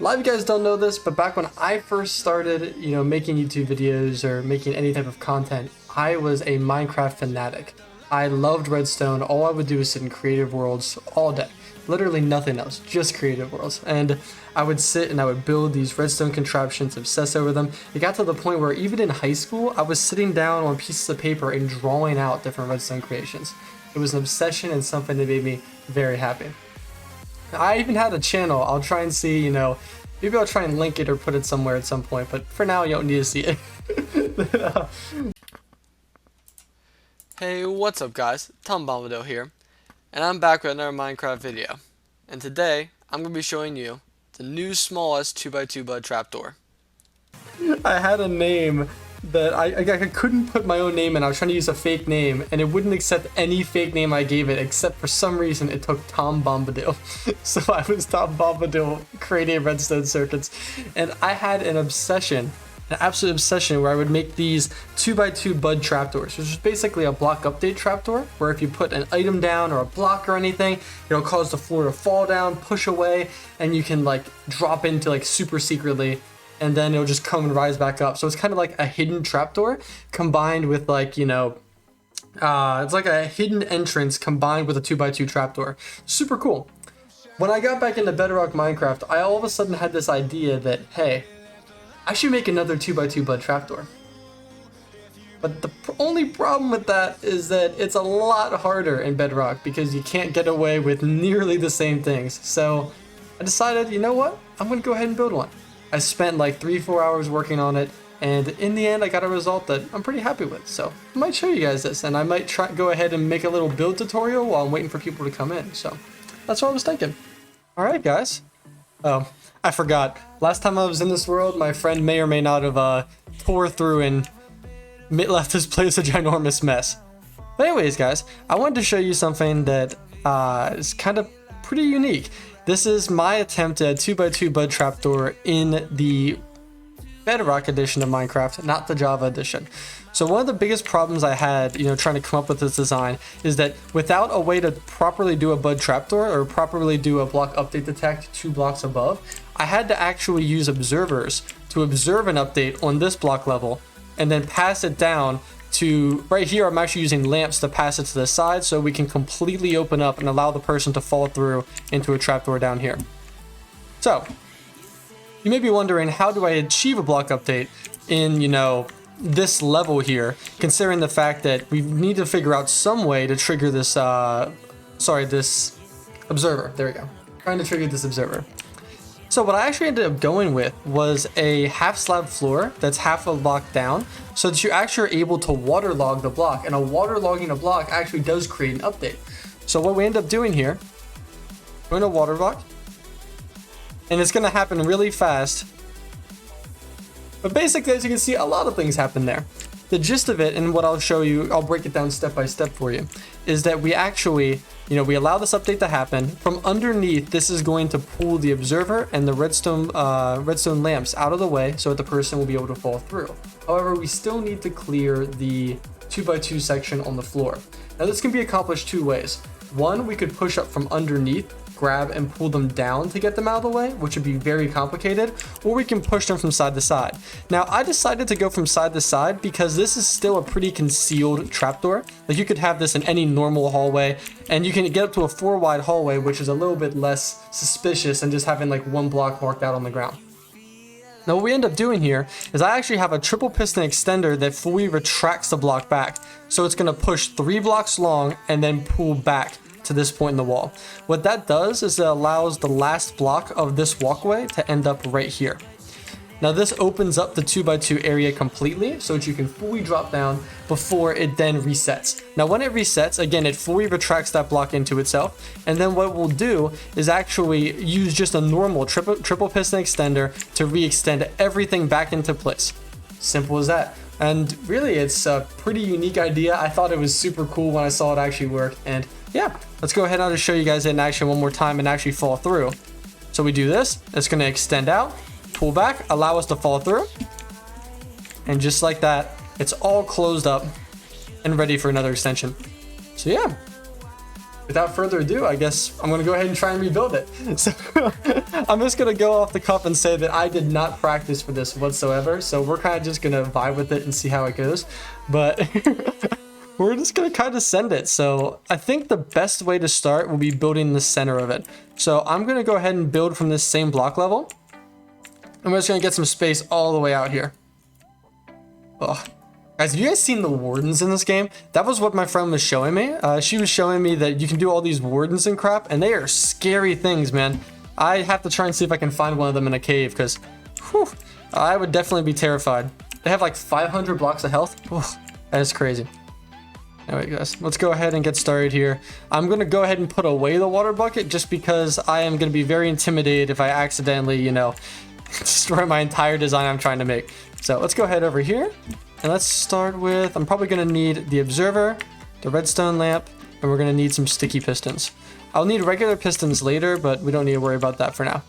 lot of you guys don't know this, but back when I first started, making YouTube videos or making any type of content, I was a Minecraft fanatic. I loved Redstone. All I would do is sit in creative worlds all day. Literally nothing else, just creative worlds. And I would sit and I would build these redstone contraptions, obsess over them. It got to the point where even in high school, I was sitting down on pieces of paper and drawing out different redstone creations. It was an obsession and something that made me very happy. I even had a channel. I'll try and see, maybe I'll try and link it or put it somewhere at some point, but for now you don't need to see it. Hey, what's up guys? Tom Bombadil here, and I'm back with another Minecraft video. And today, I'm going to be showing you the new smallest 2x2 bud trapdoor. I had a name that I couldn't put my own name in. I was trying to use a fake name, and it wouldn't accept any fake name I gave it, except for some reason it took Tom Bombadil. So I was Tom Bombadil creating redstone circuits, and I had an obsession, an absolute obsession, where I would make these 2x2 bud trapdoors, which is basically a block update trapdoor, where if you put an item down or a block or anything, it'll cause the floor to fall down, push away, and you can like drop into like super secretly, and then it'll just come and rise back up. So it's kind of like a hidden trapdoor combined with like, it's like a hidden entrance combined with a 2x2 trapdoor. Super cool. When I got back into Bedrock Minecraft, I all of a sudden had this idea that, hey, I should make another 2x2 bud trapdoor. But the only problem with that is that it's a lot harder in Bedrock because you can't get away with nearly the same things. So I decided, you know what? I'm going to go ahead and build one. I spent like 3-4 hours working on it, and in the end I got a result that I'm pretty happy with. So I might show you guys this, and I might go ahead and make a little build tutorial while I'm waiting for people to come in. So that's what I was thinking. Alright guys. Oh, I forgot. Last time I was in this world, my friend may or may not have tore through and left this place a ginormous mess. But anyways guys, I wanted to show you something that is kind of pretty unique. This is my attempt at 2x2 bud trapdoor in the Bedrock edition of Minecraft, not the Java edition. So one of the biggest problems I had, trying to come up with this design is that without a way to properly do a bud trapdoor or properly do a block update detect 2 blocks above, I had to actually use observers to observe an update on this block level and then pass it down to right here. I'm actually using lamps to pass it to the side so we can completely open up and allow the person to fall through into a trapdoor down here. So you may be wondering, how do I achieve a block update in this level here, considering the fact that we need to figure out some way to trigger this this observer. There we go, trying to trigger this observer. So what I actually ended up going with was a half slab floor that's half a block down, so that you actually are able to waterlog the block, and waterlogging a block actually does create an update. So what we end up doing here, we're going to waterlog, and it's going to happen really fast. But basically, as you can see, a lot of things happen there. The gist of it, and what I'll show you, I'll break it down step by step for you, is that we actually, we allow this update to happen. From underneath, this is going to pull the observer and the redstone lamps out of the way so that the person will be able to fall through. However, we still need to clear the 2x2 section on the floor. Now this can be accomplished 2 ways. One, we could push up from underneath, grab and pull them down to get them out of the way, which would be very complicated, or we can push them from side to side. Now I decided to go from side to side because this is still a pretty concealed trapdoor. Like you could have this in any normal hallway, and you can get up to a 4 wide hallway, which is a little bit less suspicious than just having like 1 block marked out on the ground. Now what we end up doing here is I actually have a triple piston extender that fully retracts the block back. So it's going to push 3 blocks long and then pull back to this point in the wall. What that does is it allows the last block of this walkway to end up right here. Now this opens up the 2x2 area completely so that you can fully drop down before it then resets. Now when it resets, again, it fully retracts that block into itself, and then what we'll do is actually use just a normal triple piston extender to re-extend everything back into place. Simple as that. And really, it's a pretty unique idea. I thought it was super cool when I saw it actually work, and yeah, let's go ahead and I'll just show you guys it in action one more time and actually fall through. So we do this, it's going to extend out, pull back, allow us to fall through, and just like that, it's all closed up and ready for another extension. So yeah, without further ado, I guess I'm gonna go ahead and try and rebuild it. So I'm just gonna go off the cuff and say that I did not practice for this whatsoever. So we're kind of just gonna vibe with it and see how it goes. But we're just gonna kind of send it. So I think the best way to start will be building the center of it. So I'm gonna go ahead and build from this same block level. I'm just gonna get some space all the way out here. Oh. Guys, have you guys seen the wardens in this game? That was what my friend was showing me. She was showing me that you can do all these wardens and crap, and they are scary things, man. I have to try and see if I can find one of them in a cave, because I would definitely be terrified. They have like 500 blocks of health. That is crazy. Anyway, guys, let's go ahead and get started here. I'm going to go ahead and put away the water bucket, just because I am going to be very intimidated if I accidentally, you know, destroy my entire design I'm trying to make. So let's go ahead over here. And let's start with, I'm probably going to need the observer, the redstone lamp, and we're going to need some sticky pistons. I'll need regular pistons later, but we don't need to worry about that for now.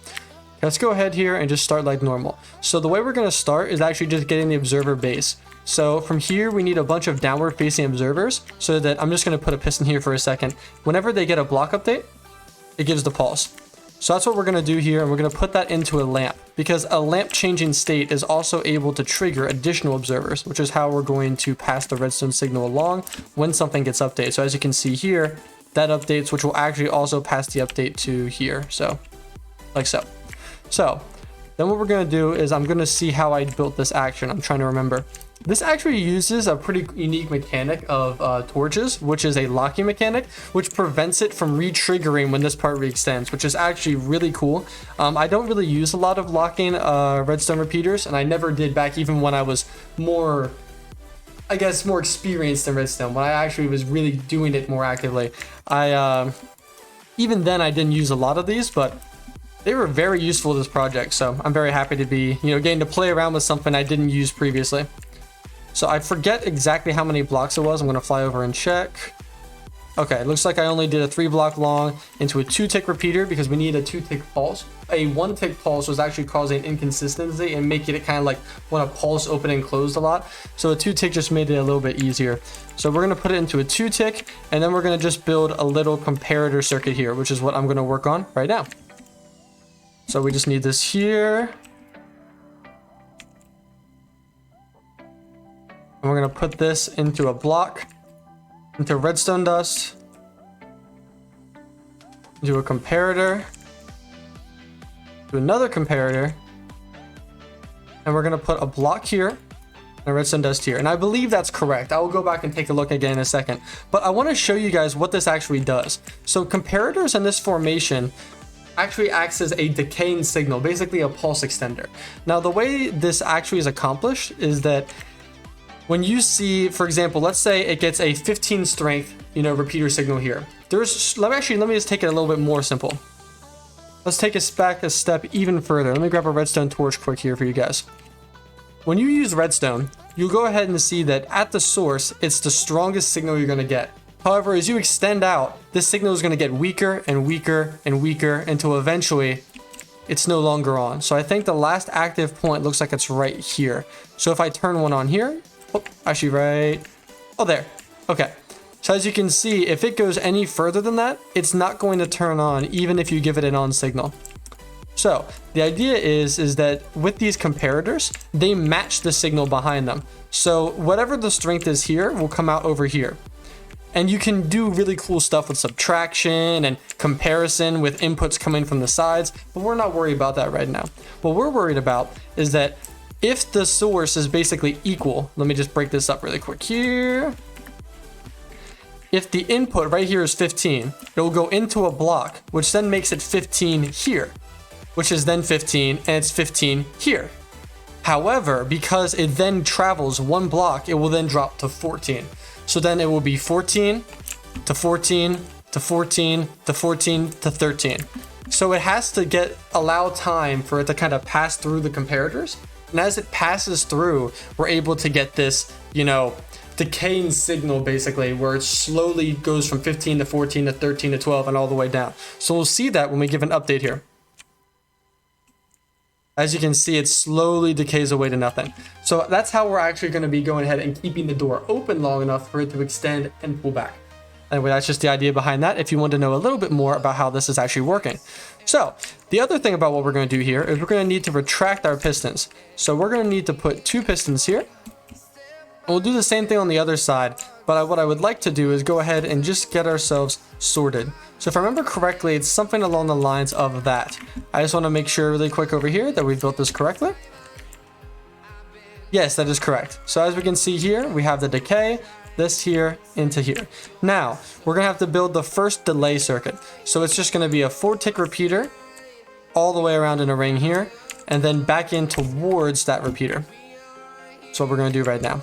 Let's go ahead here and just start like normal. So the way we're going to start is actually just getting the observer base. So from here, we need a bunch of downward facing observers, so that I'm just going to put a piston here for a second. Whenever they get a block update, it gives the pulse. So that's what we're going to do here, and we're going to put that into a lamp, because a lamp changing state is also able to trigger additional observers, which is how we're going to pass the redstone signal along when something gets updated. So as you can see here, that updates, which will actually also pass the update to here. So like so. So then what we're going to do is I'm going to see how I built this action. I'm trying to remember. This actually uses a pretty unique mechanic of torches, which is a locking mechanic, which prevents it from re-triggering when this part re-extends, which is actually really cool. I don't really use a lot of locking redstone repeaters, and I never did back even when I was more, I guess, more experienced in redstone, when I actually was really doing it more actively. Even then I didn't use a lot of these, but they were very useful to this project, so I'm very happy to be, you know, getting to play around with something I didn't use previously. So I forget exactly how many blocks it was. I'm going to fly over and check. Okay, it looks like I only did a 3-block long into a 2-tick repeater, because we need a 2-tick pulse. A 1-tick pulse was actually causing inconsistency and making it kind of like when a pulse opened and closed a lot. So a 2-tick just made it a little bit easier. So we're going to put it into a 2-tick, and then we're going to just build a little comparator circuit here, which is what I'm going to work on right now. So we just need this here. And we're going to put this into a block, into redstone dust, into a comparator, to another comparator, and we're going to put a block here and a redstone dust here. And I believe that's correct. I will go back and take a look again in a second. But I want to show you guys what this actually does. So comparators in this formation actually acts as a decaying signal, basically a pulse extender. Now the way this actually is accomplished is that when you see, for example, let's say it gets a 15 strength, you know, repeater signal here. Let me just take it a little bit more simple. Let's take us back a step even further. Let me grab a redstone torch quick here for you guys. When you use redstone, you'll go ahead and see that at the source, it's the strongest signal you're going to get. However, as you extend out, this signal is going to get weaker and weaker and weaker until eventually it's no longer on. So I think the last active point looks like it's right here. So if I turn one on here, oh, actually right, oh there, okay. So as you can see, if it goes any further than that, it's not going to turn on even if you give it an on signal. So the idea is that with these comparators, they match the signal behind them. So whatever the strength is here will come out over here. And you can do really cool stuff with subtraction and comparison with inputs coming from the sides, but we're not worried about that right now. What we're worried about is that if the source is basically equal, let me just break this up really quick here. If the input right here is 15, it will go into a block, which then makes it 15 here, which is then 15, and it's 15 here. However, because it then travels one block, it will then drop to 14. So then it will be 14 to 14 to 14 to 14 to 13. So it has to allow time for it to kind of pass through the comparators. And as it passes through, we're able to get this, you know, decaying signal basically, where it slowly goes from 15 to 14 to 13 to 12 and all the way down. So we'll see that when we give an update here. As you can see, it slowly decays away to nothing. So that's how we're actually going to be going ahead and keeping the door open long enough for it to extend and pull back. Anyway, that's just the idea behind that if you want to know a little bit more about how this is actually working. So the other thing about what we're going to do here is we're going to need to retract our pistons. So we're going to need to put 2 pistons here. And we'll do the same thing on the other side, but what I would like to do is go ahead and just get ourselves sorted. So if I remember correctly, it's something along the lines of that. I just want to make sure really quick over here that we built this correctly. Yes, that is correct. So as we can see here, we have the decay, this here into here. Now, we're going to have to build the first delay circuit. So it's just going to be a 4-tick repeater all the way around in a ring here, and then back in towards that repeater. That's what we're going to do right now.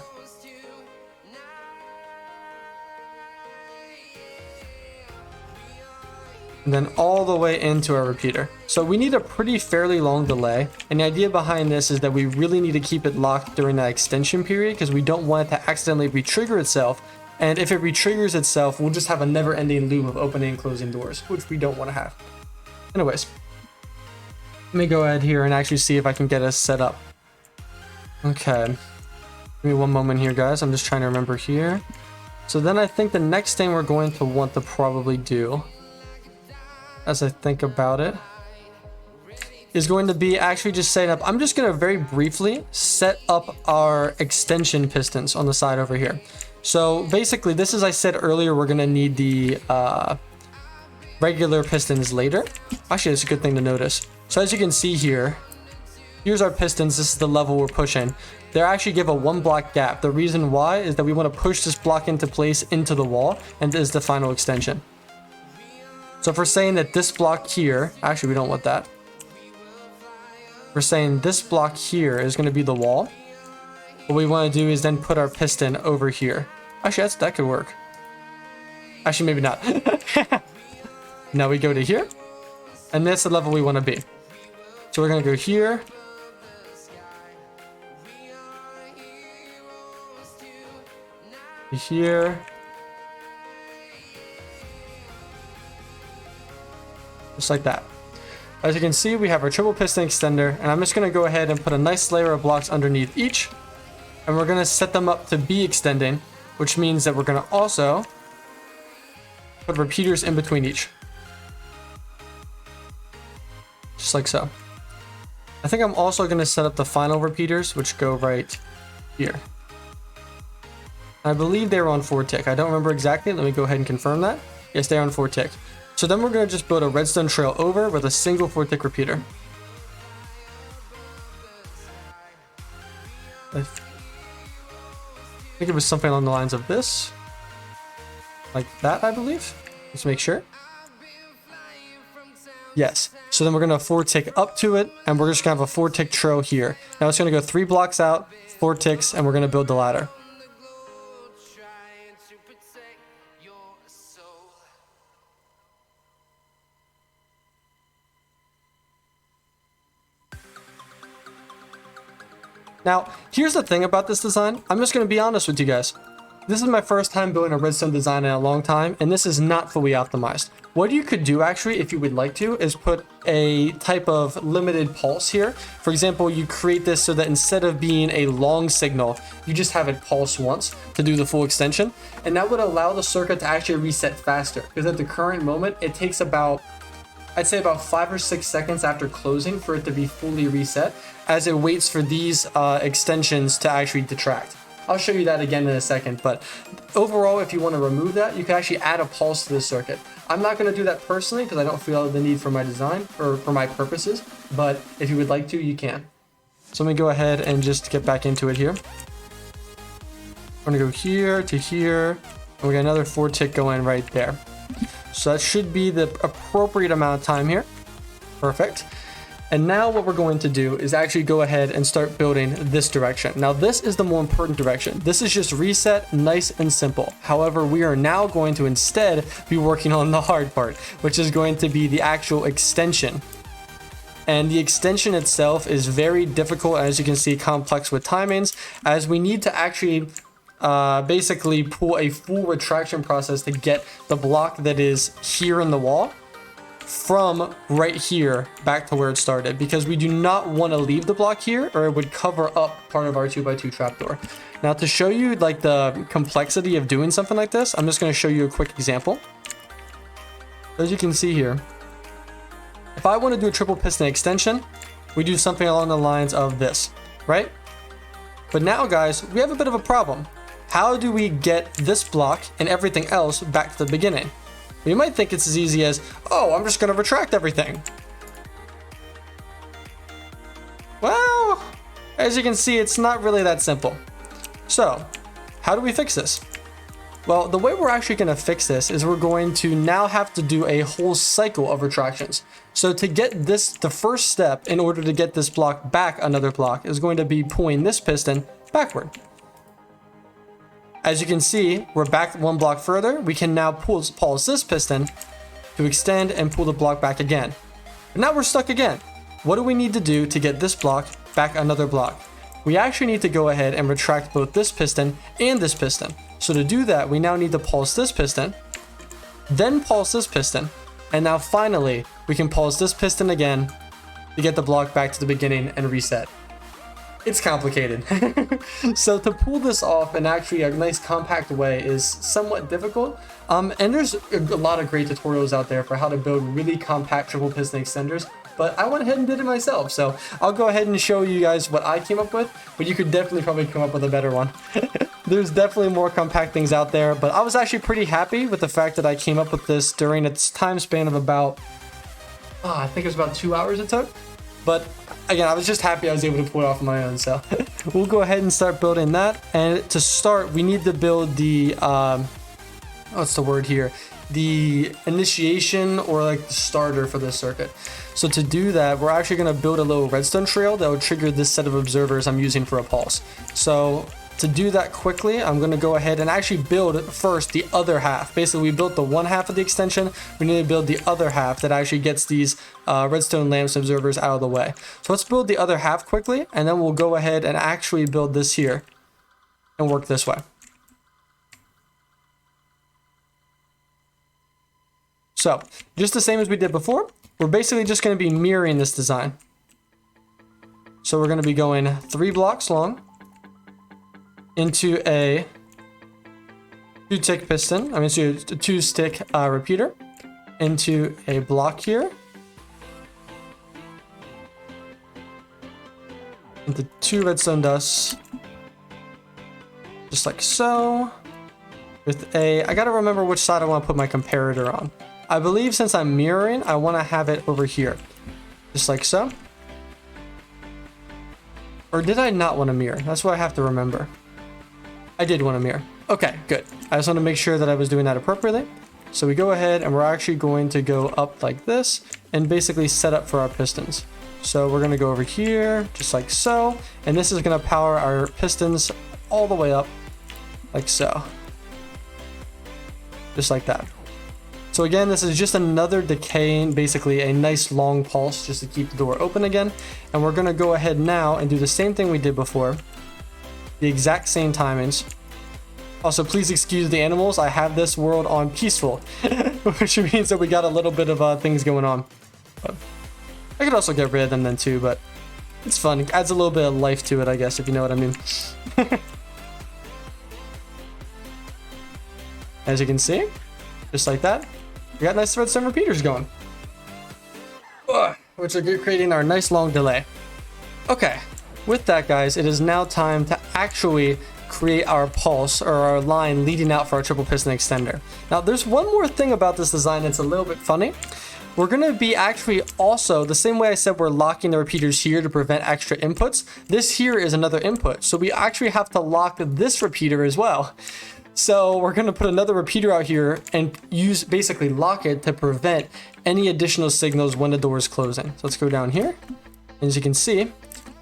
And then all the way into our repeater. So we need a pretty fairly long delay, and the idea behind this is that we really need to keep it locked during that extension period because we don't want it to accidentally re-trigger itself, and if it re-triggers itself, we'll just have a never-ending loop of opening and closing doors, which we don't want to have. Anyways, let me go ahead here and actually see if I can get us set up. Okay, give me one moment here, guys. I'm just trying to remember here. So then I think the next thing we're going to want to probably do, as I think about it, is going to be actually just setting up. I'm just going to very briefly set up our extension pistons on the side over here. So basically, this, as I said earlier, we're going to need the regular pistons later. Actually, it's a good thing to notice. So as you can see here, here's our pistons. This is the level we're pushing. They actually give a 1 block gap. The reason why is that we want to push this block into place into the wall, and this is the final extension. So if we're saying that this block here, actually we don't want that. We're saying this block here is going to be the wall. What we want to do is then put our piston over here. Actually, that could work. Actually, maybe not. Now we go to here, and that's the level we want to be. So we're going to go here. Here. Just like that. As you can see, we have our triple piston extender, and I'm just going to go ahead and put a nice layer of blocks underneath each, and we're going to set them up to be extending, which means that we're going to also put repeaters in between each. Just like so. I think I'm also going to set up the final repeaters, which go right here. I believe they were on 4-tick. I don't remember exactly. Let me go ahead and confirm that. Yes, they're on 4-tick. So then we're going to just build a redstone trail over with a single 4-tick repeater. I think it was something along the lines of this. Like that, I believe. Let's make sure. Yes. So then we're going to 4-tick up to it, and we're just going to have a 4-tick trail here. Now it's going to go 3 blocks out, 4 ticks, and we're going to build the ladder. Now, here's the thing about this design. I'm just going to be honest with you guys. This is my first time building a redstone design in a long time, and this is not fully optimized. What you could do, actually, if you would like to, is put a type of limited pulse here. For example, you create this so that instead of being a long signal, you just have it pulse once to do the full extension. And that would allow the circuit to actually reset faster, because at the current moment, it takes about, I'd say about 5 or 6 seconds after closing for it to be fully reset, as it waits for these extensions to actually detract. I'll show you that again in a second, but overall, if you want to remove that, you can actually add a pulse to the circuit. I'm not going to do that personally because I don't feel the need for my design or for my purposes, but if you would like to, you can. So let me go ahead and just get back into it here. I'm going to go here to here, and we got another 4-tick going right there. So that should be the appropriate amount of time here. Perfect. And now what we're going to do is actually go ahead and start building this direction. Now this is the more important direction. This is just reset, nice and simple. However, we are now going to instead be working on the hard part, which is going to be the actual extension. And the extension itself is very difficult, as you can see, complex with timings, as we need to actually basically pull a full retraction process to get the block that is here in the wall from right here back to where it started, because we do not want to leave the block here or it would cover up part of our 2x2 trapdoor. Now to show you like the complexity of doing something like this, I'm just going to show you a quick example. As you can see here, if I want to do a triple piston extension, we do something along the lines of this, right? But now guys, we have a bit of a problem. How do we get this block and everything else back to the beginning? You might think it's as easy as, oh, I'm just going to retract everything. Well, as you can see, it's not really that simple. So, how do we fix this? Well, the way we're actually going to fix this is we're going to now have to do a whole cycle of retractions. So to get this, the first step in order to get this block back another block is going to be pulling this piston backward. As you can see, we're back one block further. We can now pulse this piston to extend and pull the block back again. But now we're stuck again. What do we need to do to get this block back another block? We actually need to go ahead and retract both this piston and this piston. So to do that, we now need to pulse this piston, then pulse this piston, and now finally, we can pulse this piston again to get the block back to the beginning and reset. It's complicated. So to pull this off in actually a nice compact way is somewhat difficult. And there's a lot of great tutorials out there for how to build really compact triple piston extenders. But I went ahead and did it myself, so I'll go ahead and show you guys what I came up with, but you could definitely probably come up with a better one. There's definitely more compact things out there, but I was actually pretty happy with the fact that I came up with this during its time span of about, I think it was about 2 hours it took. But again, I was just happy I was able to pull it off on my own, so we'll go ahead and start building that. And to start, we need to build the, what's the word here? The initiation or like the starter for this circuit. So to do that, we're actually going to build a little redstone trail that will trigger this set of observers I'm using for a pulse. So to do that quickly, I'm going to go ahead and actually build first the other half. Basically, we built the one half of the extension. We need to build the other half that actually gets these redstone lamps observers out of the way. So let's build the other half quickly, and then we'll go ahead and actually build this here and work this way. So just the same as we did before, we're basically just going to be mirroring this design. So we're going to be going 3 blocks long into a 2-tick piston. I mean, so a 2-stick repeater into a block here, into 2 redstone dusts, just like so. With a, I gotta remember which side I want to put my comparator on. I believe since I'm mirroring, I want to have it over here, just like so. Or did I not want to mirror? That's what I have to remember. I did want to mirror. Okay, good. I just want to make sure that I was doing that appropriately. So we go ahead and we're actually going to go up like this and basically set up for our pistons. So we're going to go over here, just like so. And this is going to power our pistons all the way up, like so. Just like that. So again, this is just another decaying, basically a nice long pulse just to keep the door open again. And we're going to go ahead now and do the same thing we did before. The exact same timings. Also, please excuse the animals. I have this world on peaceful, which means that we got a little bit of things going on. But I could also get rid of them then too, but it's fun. It adds a little bit of life to it, I guess, if you know what I mean. As you can see, just like that, we got nice redstone repeaters going. Which are creating our nice long delay. Okay, with that guys, it is now time to actually create our pulse or our line leading out for our triple piston extender. Now there's one more thing about this design that's a little bit funny. We're going to be actually also, the same way I said we're locking the repeaters here to prevent extra inputs, this here is another input. So we actually have to lock this repeater as well. So we're going to put another repeater out here and basically lock it to prevent any additional signals when the door is closing. So let's go down here. And as you can see,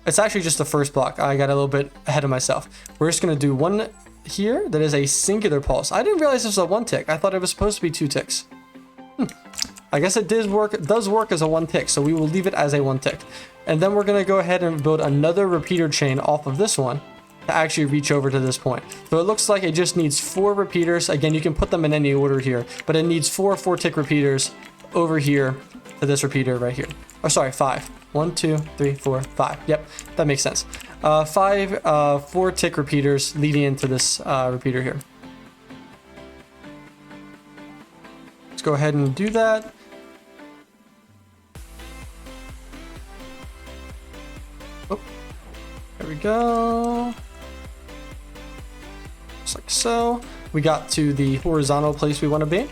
it's actually just the first block. I got a little bit ahead of myself. We're just going to do one here that is a singular pulse. I didn't realize this was a 1 tick. I thought it was supposed to be 2 ticks. I guess it does work as a 1 tick, so we will leave it as a 1 tick. And then we're going to go ahead and build another repeater chain off of this one to actually reach over to this point. So it looks like it just needs 4 repeaters. Again, you can put them in any order here, but it needs 4 4-tick repeaters over here to this repeater right here. Oh, sorry, 5. 1, 2, 3, 4, 5. Yep, that makes sense. 4 tick repeaters leading into this repeater here. Let's go ahead and do that. Oh, there we go. Just like so. We got to the horizontal place we want to be.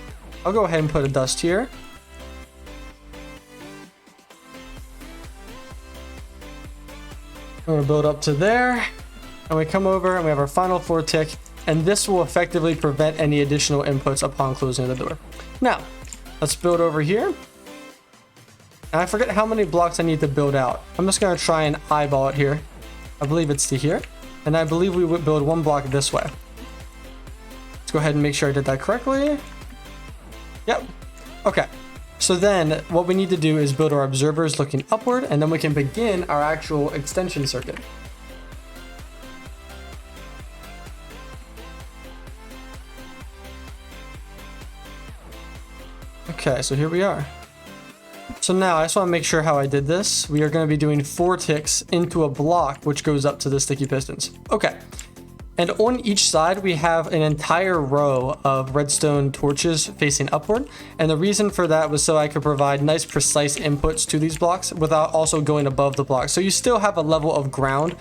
I'll go ahead and put a dust here. I'm going to build up to there. And we come over and we have our final 4 tick. And this will effectively prevent any additional inputs upon closing the door. Now, let's build over here. And I forget how many blocks I need to build out. I'm just going to try and eyeball it here. I believe it's to here. And I believe we would build 1 block this way. Go ahead and make sure I did that correctly. Yep. Okay. So then what we need to do is build our observers looking upward, and then we can begin our actual extension circuit. Okay, so here we are. So now I just want to make sure how I did this. We are going to be doing 4 ticks into a block, which goes up to the sticky pistons. Okay. And on each side, we have an entire row of redstone torches facing upward. And the reason for that was so I could provide nice, precise inputs to these blocks without also going above the blocks. So you still have a level of ground.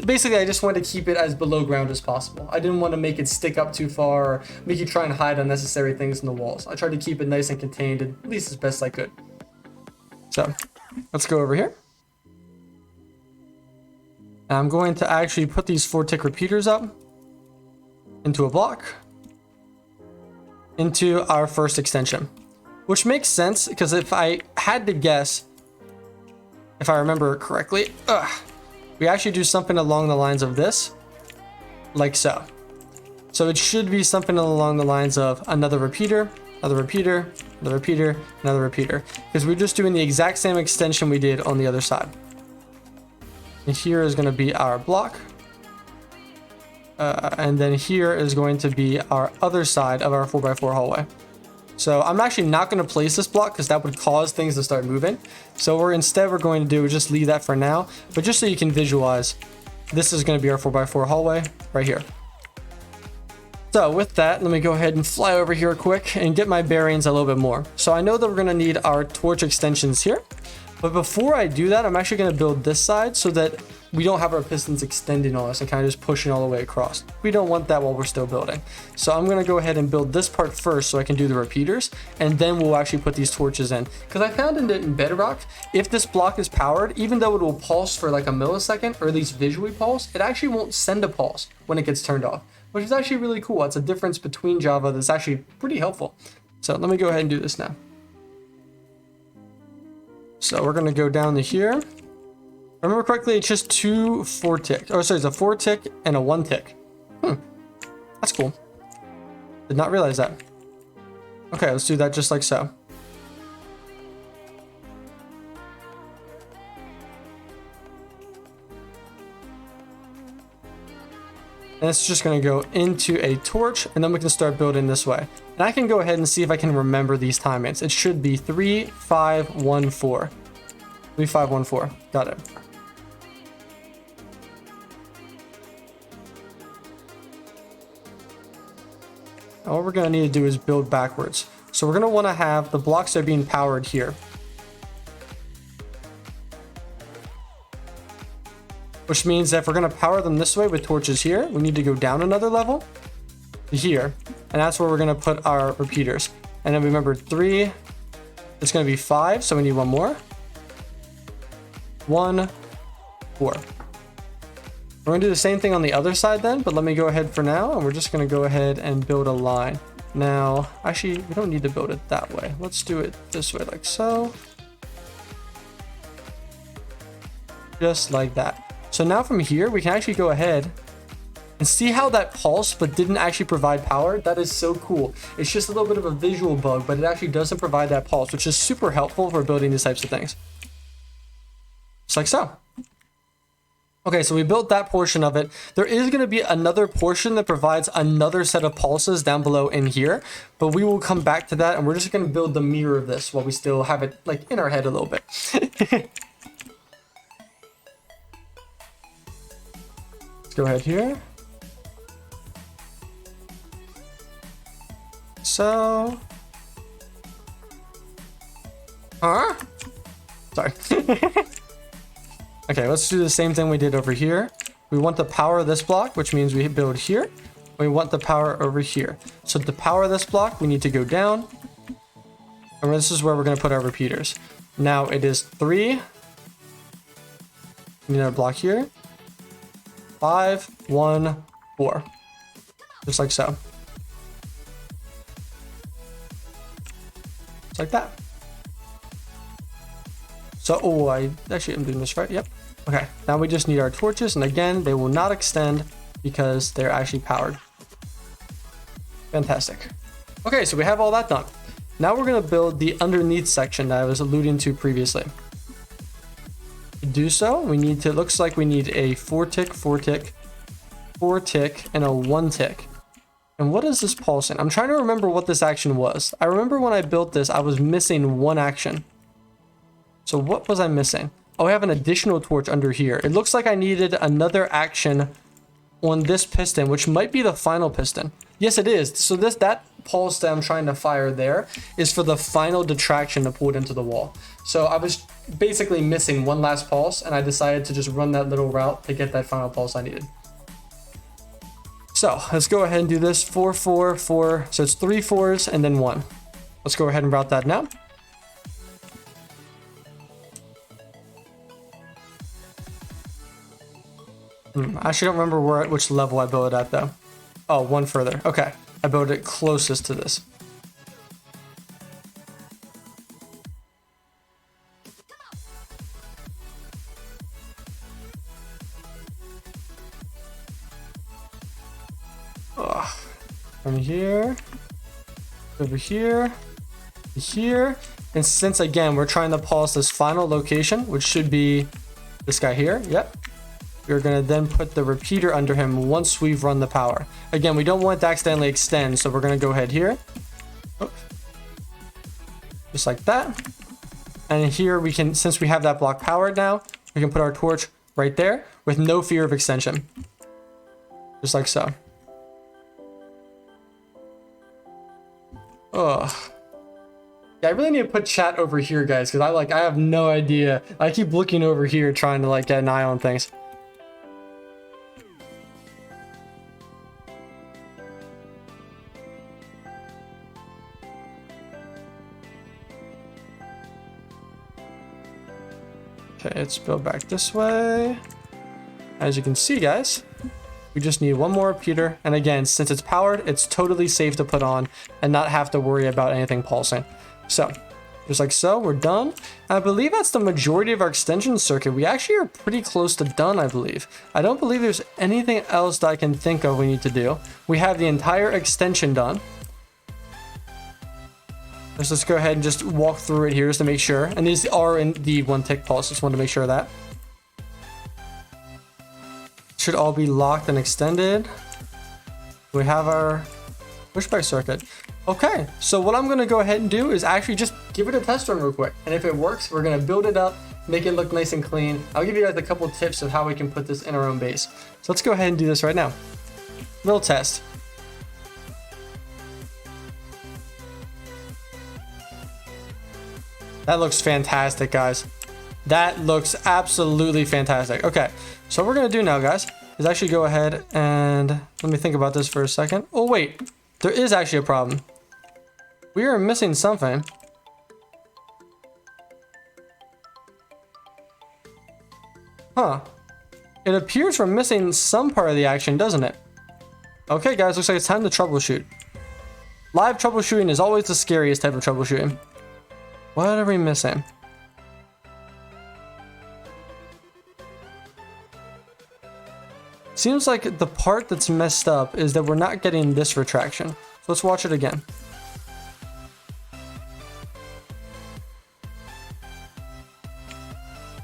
Basically, I just wanted to keep it as below ground as possible. I didn't want to make it stick up too far or make you try and hide unnecessary things in the walls. I tried to keep it nice and contained, at least as best I could. So let's go over here. I'm going to actually put these 4 tick repeaters up into a block into our first extension, which makes sense because if I had to guess, if I remember correctly, we actually do something along the lines of this, like so. So it should be something along the lines of another repeater, another repeater, another repeater, another repeater, because we're just doing the exact same extension we did on the other side. And here is going to be our block. And then here is going to be our other side of our 4x4 hallway. So I'm actually not going to place this block because that would cause things to start moving. So we're going to do is just leave that for now. But just so you can visualize, this is going to be our 4x4 hallway right here. So with that, let me go ahead and fly over here quick and get my bearings a little bit more. So I know that we're going to need our torch extensions here. But before I do that, I'm actually going to build this side so that we don't have our pistons extending on us and kind of just pushing all the way across. We don't want that while we're still building. So I'm going to go ahead and build this part first so I can do the repeaters, and then we'll actually put these torches in. Because I found in Bedrock, if this block is powered, even though it will pulse for like a millisecond, or at least visually pulse, it actually won't send a pulse when it gets turned off, which is actually really cool. It's a difference between Java that's actually pretty helpful. So let me go ahead and do this now. So we're going to go down to here. If I remember correctly, it's just 2 4 tick. Oh, sorry, it's a 4 tick and a 1 tick. That's cool. Did not realize that. Okay, let's do that just like so. And it's just going to go into a torch, and then we can start building this way. And I can go ahead and see if I can remember these timings. It should be 3 5 1 4. 3 5 1 4. Got it. Now what we're going to need to do is build backwards. So we're going to want to have the blocks that are being powered here, which means that if we're going to power them this way with torches here, we need to go down another level to here, and that's where we're going to put our repeaters. And then remember 3, it's going to be 5, so we need 1 more. 1 4. We're going to do the same thing on the other side then, but let me go ahead for now, and we're just going to go ahead and build a line. Now, actually, we don't need to build it that way. Let's do it this way, like so. Just like that. So now from here, we can actually go ahead and see how that pulsed but didn't actually provide power. That is so cool. It's just a little bit of a visual bug, but it actually doesn't provide that pulse, which is super helpful for building these types of things. Just like so. Okay, so we built that portion of it. There is going to be another portion that provides another set of pulses down below in here, but we will come back to that, and we're just going to build the mirror of this while we still have it like in our head a little bit. Let's go ahead here. So. Huh? Sorry. Okay, let's do the same thing we did over here. We want the power of this block, which means we build here. We want the power over here. So to power this block, we need to go down. And this is where we're going to put our repeaters. Now it is 3. We need our block here. 5, 1, 4. Just like so. Just like that. So, oh, I actually am doing this right. Yep. Okay, now we just need our torches. And again, they will not extend because they're actually powered. Fantastic. Okay, so we have all that done. Now we're going to build the underneath section that I was alluding to previously. To do so, we need to, looks like we need a 4 tick, 4 tick, 4 tick, and a 1 tick. And what is this pulsing? I'm trying to remember what this action was. I remember when I built this, I was missing one action. So what was I missing? Oh, I have an additional torch under here. It looks like I needed another action on this piston, which might be the final piston. Yes, it is. So that pulse that I'm trying to fire there is for the final detraction to pull it into the wall. So I was basically missing one last pulse, and I decided to just run that little route to get that final pulse I needed. So let's go ahead and do this. 4, 4, 4. So it's 3 4s and then 1. Let's go ahead and route that now. I actually don't remember which level I built it at though. Oh, one further. Okay. I built it closest to this. Oh. From here, over here, to here. And since again, we're trying to pulse this final location, which should be this guy here. Yep. We're going to then put the repeater under him once we've run the power. Again, we don't want it to accidentally extend, so we're going to go ahead here. Oops. Just like that. And here we can, since we have that block powered now, we can put our torch right there with no fear of extension. Just like so. Ugh. Yeah, I really need to put chat over here, guys, because I have no idea. I keep looking over here trying to get an eye on things. Okay, let's build back this way. As you can see, guys, we just need one more repeater. And again, since it's powered, it's totally safe to put on and not have to worry about anything pulsing. So, just like so, we're done. I believe that's the majority of our extension circuit. We actually are pretty close to done, I believe. I don't believe there's anything else that I can think of we need to do. We have the entire extension done. Let's just go ahead and just walk through it here just to make sure. And these are in the 1 tick pulse. Just wanted to make sure of that. Should all be locked and extended. We have our pushback circuit. Okay, so what I'm going to go ahead and do is actually just give it a test run real quick. And if it works, we're going to build it up, make it look nice and clean. I'll give you guys a couple tips of how we can put this in our own base. So let's go ahead and do this right now. Little test. That looks fantastic, guys. That looks absolutely fantastic. Okay, so what we're going to do now, guys, is actually go ahead and let me think about this for a second. Oh, wait. There is actually a problem. We are missing something. Huh. It appears we're missing some part of the action, doesn't it? Okay, guys, looks like it's time to troubleshoot. Live troubleshooting is always the scariest type of troubleshooting. What are we missing? Seems like the part that's messed up is that we're not getting this retraction. So let's watch it again.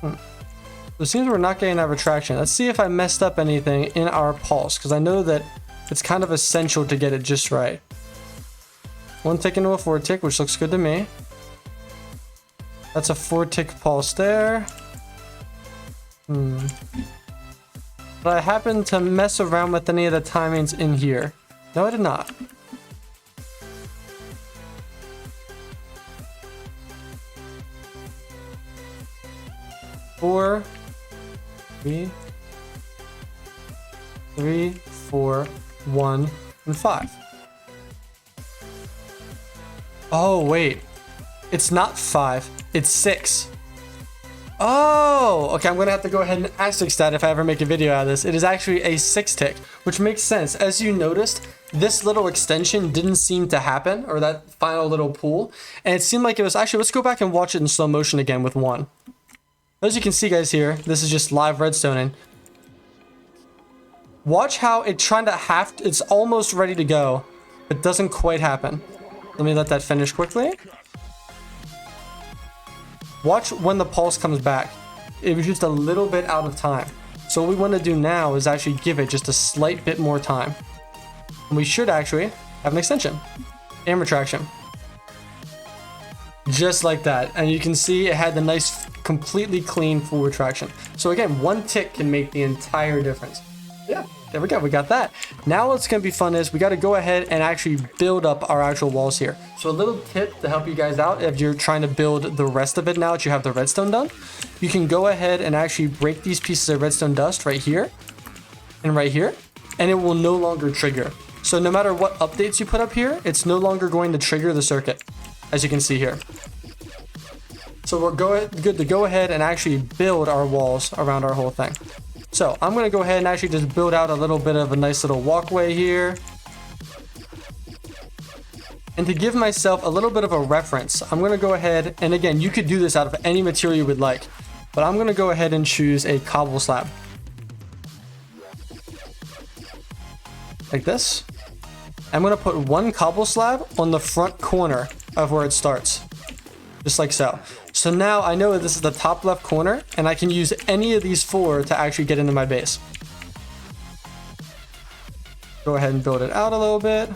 So it seems we're not getting that retraction. Let's see if I messed up anything in our pulse, because I know that it's kind of essential to get it just right. 1 tick into a 4 tick, which looks good to me. That's a 4 tick pulse there. But I happened to mess around with any of the timings in here. No, I did not. Four, three, 4, 1, and 5. Oh, wait. It's not 5. It's 6. Oh, okay. I'm going to have to go ahead and asterisk that if I ever make a video out of this. It is actually a 6 tick, which makes sense. As you noticed, this little extension didn't seem to happen, or that final little pull. And it seemed like it was actually, let's go back and watch it in slow motion again with 1. As you can see, guys, here, this is just live redstoning. Watch how it trying to it's almost ready to go, but doesn't quite happen. Let me let that finish quickly. Watch when the pulse comes back. It was just a little bit out of time. So what we want to do now is actually give it just a slight bit more time. And we should actually have an extension and retraction. Just like that. And you can see it had the nice, completely clean full retraction. So again, 1 tick can make the entire difference. Yeah, there we go. We got that. Now what's going to be fun is we got to go ahead and actually build up our actual walls here. So a little tip to help you guys out if you're trying to build the rest of it now that you have the redstone done. You can go ahead and actually break these pieces of redstone dust right here and right here, and it will no longer trigger. So no matter what updates you put up here, it's no longer going to trigger the circuit, as you can see here. So we're good to go ahead and actually build our walls around our whole thing. So I'm going to go ahead and actually just build out a little bit of a nice little walkway here. And to give myself a little bit of a reference, I'm going to go ahead, and again, you could do this out of any material you would like, but I'm going to go ahead and choose a cobble slab. Like this. I'm going to put 1 cobble slab on the front corner of where it starts. Just like so. So now I know that this is the top left corner, and I can use any of these 4 to actually get into my base. Go ahead and build it out a little bit.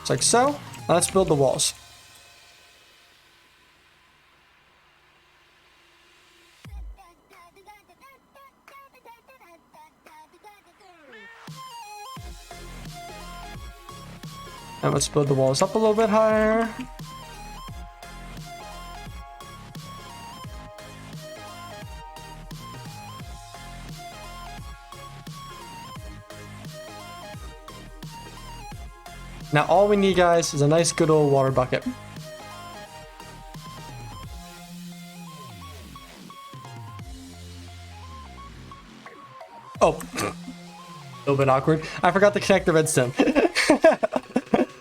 Just like so. Now let's build the walls. And let's build the walls up a little bit higher. Now all we need, guys, is a nice good old water bucket. Oh, a little bit awkward. I forgot to connect the redstone.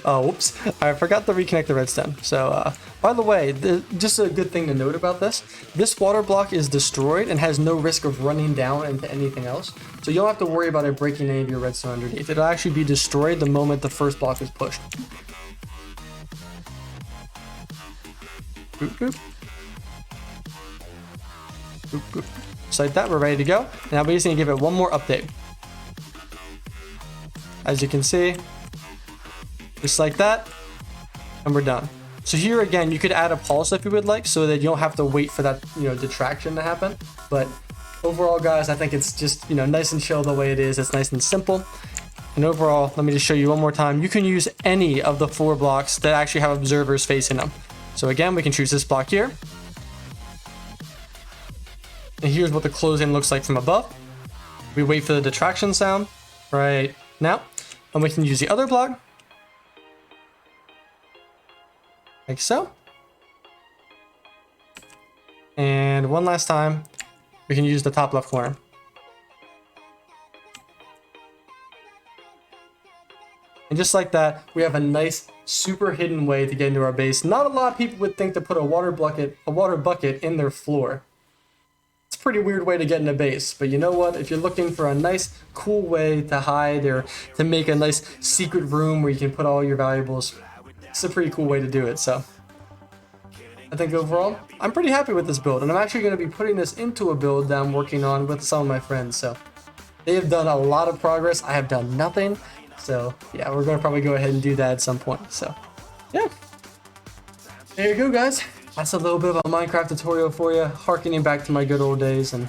Oh, whoops. I forgot to reconnect the redstone. So, by the way, just a good thing to note about this. This water block is destroyed and has no risk of running down into anything else. So you don't have to worry about it breaking any of your redstone underneath. It'll actually be destroyed the moment the first block is pushed. Boop, boop. Boop, boop. Just like that, we're ready to go. Now we just need to give it one more update. As you can see, just like that, and we're done. So here again, you could add a pulse if you would like, so that you don't have to wait for that, detraction to happen. But overall, guys, I think it's just, nice and chill the way it is. It's nice and simple. And overall, let me just show you one more time. You can use any of the 4 blocks that actually have observers facing them. So again, we can choose this block here. And here's what the closing looks like from above. We wait for the detraction sound right now. And we can use the other block. Like so. And one last time, we can use the top left corner. And just like that, we have a nice, super hidden way to get into our base. Not a lot of people would think to put a water bucket in their floor. It's a pretty weird way to get in a base, but you know what? If you're looking for a nice, cool way to hide or to make a nice secret room where you can put all your valuables, it's a pretty cool way to do it. So I think overall, I'm pretty happy with this build, and I'm actually going to be putting this into a build that I'm working on with some of my friends. So they have done a lot of progress. I have done nothing. So yeah, we're going to probably go ahead and do that at some point. So yeah, there you go, guys. That's a little bit of a Minecraft tutorial for you, harkening back to my good old days. And